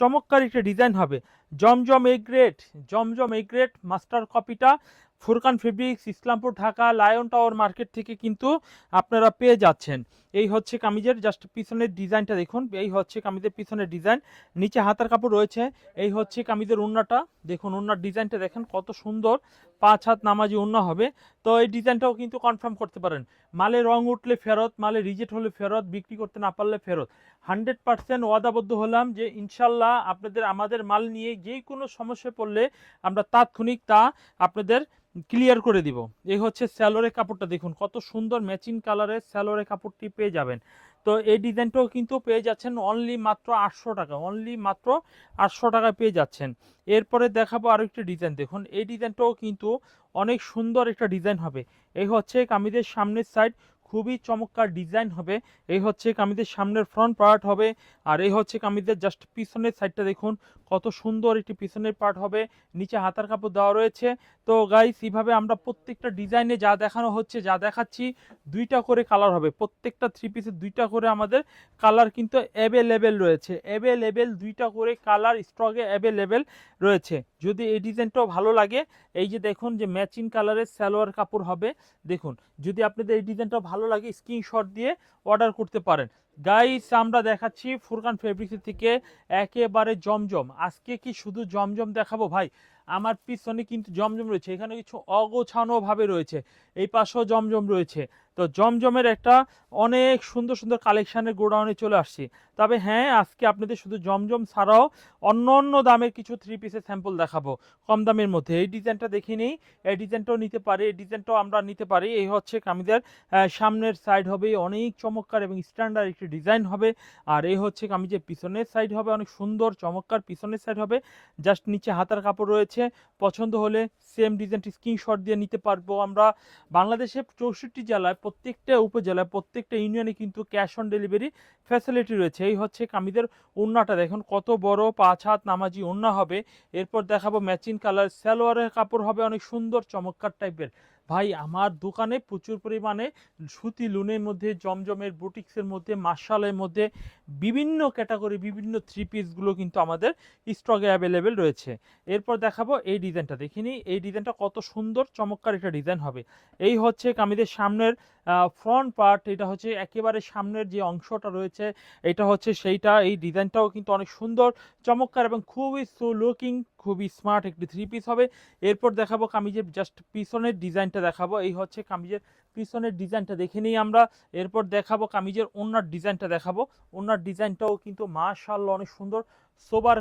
চমৎকার একটা ডিজাইন হবে। Zamzam A grade, Zamzam A grade master কপিটা Furkan fabrics, Islampur, Dhaka, lion tower market থেকে কিন্তু আপনারা পেয়ে যাচ্ছেন। এই হচ্ছে কামিজের জাস্ট পিছনের ডিজাইনটা দেখুন, এই হচ্ছে কামিজের পিছনের ডিজাইন, নিচে হাতার কাপড় রয়েছে। এই হচ্ছে কামিজের ওড়নাটা দেখুন, ওড়নার ডিজাইনটা দেখেন কত সুন্দর, 5 হাত নামাজি ওড়না হবে। তো এই ডিজাইনটাও কিন্তু কনফার্ম করতে পারেন। মালে রং উঠলে ফেরত, মালে রিজেক্ট হলে ফেরত, বিক্রি করতে না পারলে ফেরত। 100% ওয়াদাবদ্ধ হলাম যে ইনশাল্লাহ আপনাদের আমাদের মাল নিয়ে যে কোনো সমস্যায় পড়লে আমরা তাৎক্ষণিক তা আপনাদের ক্লিয়ার করে দিব। এই হচ্ছে স্যালোরের কাপড়টা দেখুন, কত সুন্দর ম্যাচিং কালারের স্যালোরের কাপড়টি পেয়ে যাবেন। তো এই ডিজাইনটাও কিন্তু পেয়ে যাচ্ছেন অনলি মাত্র 800 টাকা, অনলি মাত্র 800 টাকায় পেয়ে যাচ্ছেন। এরপরে দেখাবো আরো একটা ডিজাইন, দেখুন এই ডিজাইনটাও কিন্তু অনেক সুন্দর একটা ডিজাইন হবে। এই হচ্ছে কামিজের সামনের সাইড, খুবই চমৎকার ডিজাইন হবে। এই হচ্ছে কামিজের সামনের ফ্রন্ট পার্ট হবে। আর এই হচ্ছে কামিজের জাস্ট পিছনের সাইডটা দেখুন, কত সুন্দর একটি পিছনের পার্ট হবে। নিচে হাতার কাপড় দেওয়া রয়েছে। তো গাইস, এইভাবে আমরা প্রত্যেকটা ডিজাইনে যা দেখানো হচ্ছে, যা দেখাচ্ছি, দুইটা করে কালার হবে। প্রত্যেকটা থ্রি পিসে দুইটা করে আমাদের কালার কিন্তু অ্যাভেলেবেল রয়েছে, অ্যাভেলেবেল দুইটা করে কালার স্টকে অ্যাভেলেবেল রয়েছে। যদি এই ডিজাইনটাও ভালো লাগে, এই যে দেখুন যে ম্যাচিং কালারের সালোয়ার কাপড় হবে। দেখুন, যদি আপনাদের এই ডিজাইনটা ভালো লাগে স্ক্রিনশট দিয়ে অর্ডার করতে পারেন। গাইস, আমরা দেখাচ্ছি ফুরকান ফেব্রিক্স থেকে একেবারে জমজম। আজকে কি শুধু জমজম দেখাবো ভাই? আমার পিছনে কিন্তু জমজম রয়েছে, এখানে কিছু অগোছানো ভাবে রয়েছে, এই পাশেও জমজম রয়েছে। তো জমজমের একটা অনেক সুন্দর সুন্দর কালেকশনের গোডাউনে চলে আসছি। তবে হ্যাঁ, আজকে আপনাদের শুধু জমজম ছাড়াও অন্য অন্য দামের কিছু থ্রি পিসের স্যাম্পল দেখাবো কম দামের মধ্যে। এই ডিজাইনটা দেখে নিই, এই ডিজাইনটাও নিতে পারি, এই ডিজাইনটাও আমরা নিতে পারি। এই হচ্ছে কামিজের সামনের সাইড হবে অনেক চমৎকার এবং স্ট্যান্ডার্ড একটি ডিজাইন হবে। আর এই হচ্ছে কামিজের পিছনের সাইড হবে অনেক সুন্দর চমৎকার পিছনের সাইড হবে। জাস্ট নিচে হাতার কাপড় রয়েছে। পছন্দ হলে সেম ডিজাইনটি স্ক্রিনশট দিয়ে নিতে পারবো আমরা। বাংলাদেশের 64 জেলায়, প্রত্যেকটা উপজেলায়, প্রত্যেকটা ইউনিয়নে কিন্তু ক্যাশ অন ডেলিভারি ফ্যাসিলিটি রয়েছে। এই হচ্ছে কামিজের ওড়নাটা দেখুন, কত বড় 5 হাত নামাজি ওড়না হবে। এরপর দেখাবো ম্যাচিং কালার সালোয়ারের কাপড় হবে অনেক সুন্দর চমৎকার টাইপের। ভাই, আমার দোকানে প্রচুর পরিমাণে সুতি লুনের মধ্যে, জমজমের বুটিক্সের মধ্যে, মার্শালের মধ্যে বিভিন্ন ক্যাটাগরি বিভিন্ন থ্রি পিসগুলো কিন্তু আমাদের স্টকে অ্যাভেলেবেল রয়েছে। এরপর দেখাবো এই ডিজাইনটা, দেখিনি এই ডিজাইনটা কত সুন্দর চমৎকার একটা ডিজাইন হবে। এই হচ্ছে কামিজের সামনের ফ্রন্ট পার্ট, এটা হচ্ছে একেবারে সামনের যে অংশটা রয়েছে, এটা হচ্ছে সেইটা। এই ডিজাইনটাও কিন্তু অনেক সুন্দর চমৎকার এবং খুবই সো লুকিং, খুবই স্মার্ট একটি থ্রি পিস হবে। এরপর দেখাবো কামিজের জাস্ট পিছনের ডিজাইনটা দেখাবো। এই হচ্ছে কামিজের পিছনের ডিজাইনটা দেখে নিই আমরা। এরপর দেখাবো কামিজের ওড়নার ডিজাইনটা দেখাবো। ওড়নার ডিজাইনটাও কিন্তু মাশাআল্লাহ অনেক সুন্দর, সোবার